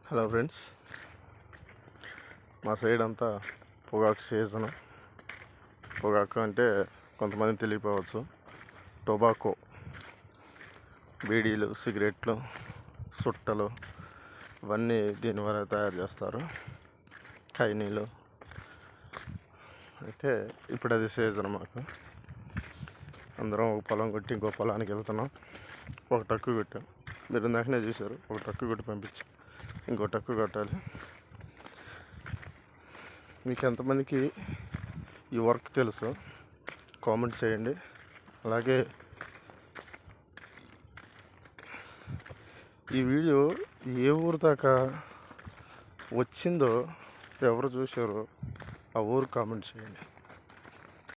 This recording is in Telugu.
హలో ఫ్రెండ్స్, మా సైడ్ అంతా పొగాకు సీజన్. పొగాకు అంటే కొంతమంది తెలియపోవచ్చు. టొబాకో, బీడీలు, సిగరెట్లు, సుట్టలు ఇవన్నీ దీని వల్ల తయారు చేస్తారు. ఖైనీలు. అయితే ఇప్పుడు అది సీజన్. మాకు అందరం ఒక పొలం కొట్టి ఇంకో పొలానికి వెళ్తున్నాం. ఒక టక్కు కొట్టాం. మీరు ఇందాకనే చూశారు. ఒక టక్కు కొట్టి పంపించి ఇంకో టక్కు కొట్టాలి. మీకు ఎంతమందికి ఈ వర్క్ తెలుసు కామెంట్ చేయండి. అలాగే ఈ వీడియో ఏ ఊరు దాకా వచ్చిందో ఎవరు చూసారో ఆ ఊరు కామెంట్ చేయండి.